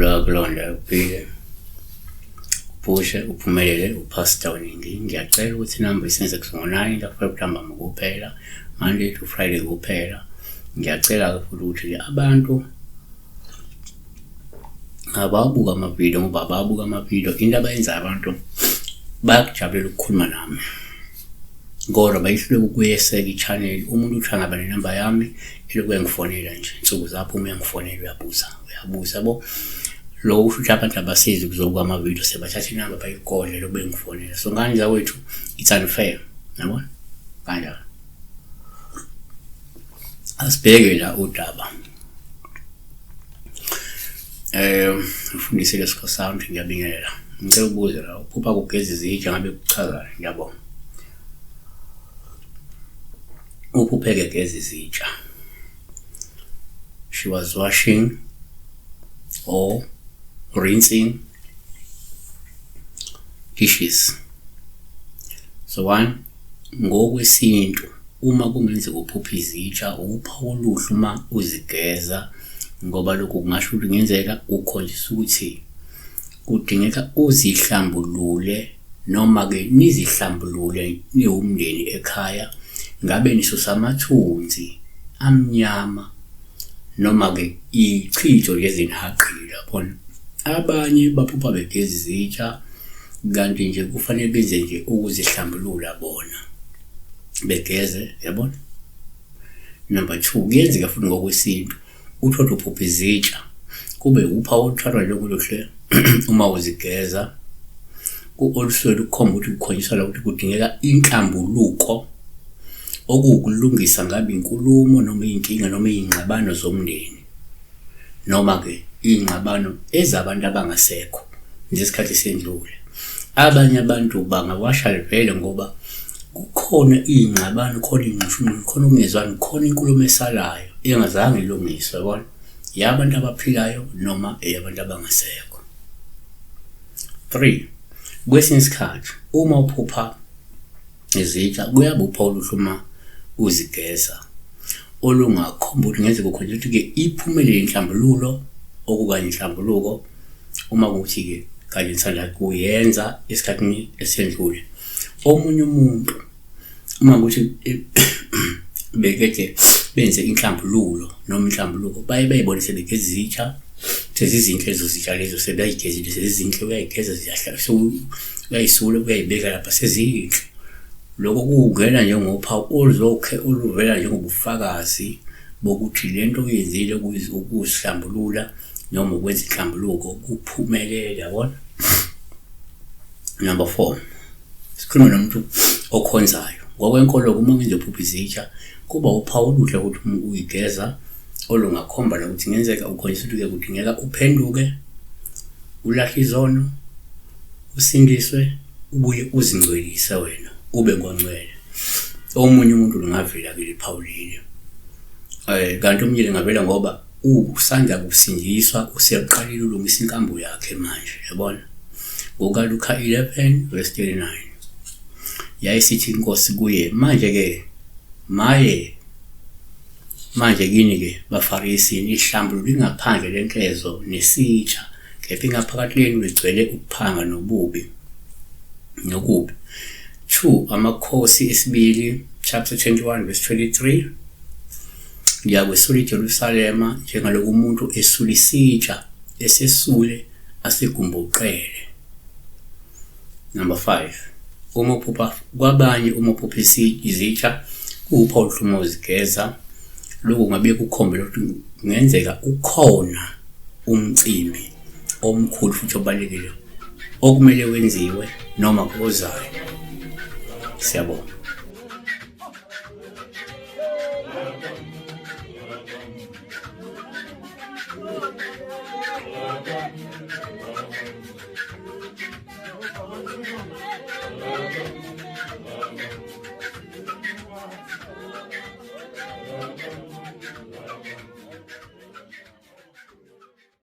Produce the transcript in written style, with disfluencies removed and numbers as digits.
Ngiyajabula kulonda uphile uphushe uphumelele upass downing. Ngiyacela ukuthi inamba isenze ngo-9 February ntambama kuphela, Monday to Friday kuphela. Ngiyacela futhi ukuthi abantu ababuka amavidiyo ngoba babuka amavidiyo into abayenza abantu bayakujabulela ukukhuluma nami. Kodwa bayihluleka ukuyeseka i-channel. Umuntu uthanga ngaba nenamba yami ilokhu engifonela nje insuku zapho uma ngifonela uyabuza yabo. Lo usho abantu abasizi kuzobuka amavidiyo sebathatha inamba bayigodle lokho bengifonela. So ngani zawethu it's unfair, yabona kanjalo. Asibheke la udaba. Ufundise lesikho sound ngiyabingelela. Ngicela ubuze la uphupha kugeza izitsha ngabe kuchaza ngiyabona. Uphuphe kugeza izitsha. She was washing or rinsing dishes. So one, ngokwesintu uma kungenzeka uphupha izitsha upha oluhlu uma uzigeza, ngoba lokho kungasho ukuthi kungenzeka ukhonjiswa ukuthi kudingeka uzihlambulule noma ke nizihlambulule niwumndeni ekhaya, ngabe nisusa amathunzi amnyama noma ke ichitho lezinhaqila yabona. Abanye baphupha begeza izitsha kanti nje kufanele benze nje ukuzihlambulula bona begeze, yabona. Number 2, kuyenzeka futhi ngokwesintu uthotha uphupha izitsha kube upha uthathwa lokuluhle uma uzigeza ku-oluswele ukukhomba ukuthi kukhonyiswa la ukuthi kudingeka inhlambuluko okukulungisa ngabe inkulumo noma inkinga noma izingxabano zomndeni noma ke izingxabano ezabantu abangasekho ngesikhathi sendlule. Abanye abantu bangawasha vele ngoba kukhona izingxabano, khona ingxushunqu, khona ukungezwani, khona inkulumo esalayo engazange ilungiswe, yabona, yabantu abaphilayo noma eyabantu abangasekho. 3, kwesinye isikhathi uma uphupha izitsha kuyabe upha oluhlu uma uzigeza olungakhomba ukuthi ngeze kukhonjiswa ukuthi ke iphumelele inhlambululo okukanye inhlambuluko uma kuthi ke kanye isandla kuyenza esikhathini esendlule. Omunye umuntu uma kuthi bekade benze inhlambululo noma inhlambuluko bayibone sebegeza izitsha sezizinhle lezo zitsha lezo sebeyigezile sezizinhle uyayigeza ziyahlala so uyayisula uyayibeka lapha sezinhle. Lokho kungena njengophawu oluvela njengobufakazi bokuthi lento oyenzile ukuzihlambulula noma ukwenza inhlambuluko kuphumelele, yabona. Number 4, sikhuluma nomuntu okhonzayo. Ngokwenkolo uma ngizophupha izitsha kuba uphawu oluhle ukuthi uyigeza olungakhomba la ukuthi ngenzeka ukhonjiswa ukuthi kudingeka uphenduke, ulahle izono, usindiswe, ubuye uzingcwelise wena ube ngongcwele. Omunye umuntu lungavela ke liphawu leli. Kanti omunye lingavela ngoba usanda kusindiswa useqalile ulungisa inkambo yakhe manje, yabona. NgokaLuka 11:39 yayisithi inkosi kuye, manje kini ke baFarisi nihlambulule ngaphandle lenkezo nesitsha, kepha ngaphakathi lenu ligcwele ukuphanga nokubi. 2 Amakhosi esibili chapter 21:23 ngiyakwesula iJerusalema njengalokhu umuntu esula isitsha esesule asegumbuqele. Number 5, uma uphupha kwabanye uma uphupha izitsha kupha oluhlu uzigeza, lokho ngabe kukhombela ukuthi kungenzeka ukhona umcimbi omkhulu futhi obalekile okumele wenziwe noma kuzayo. Siyabonga.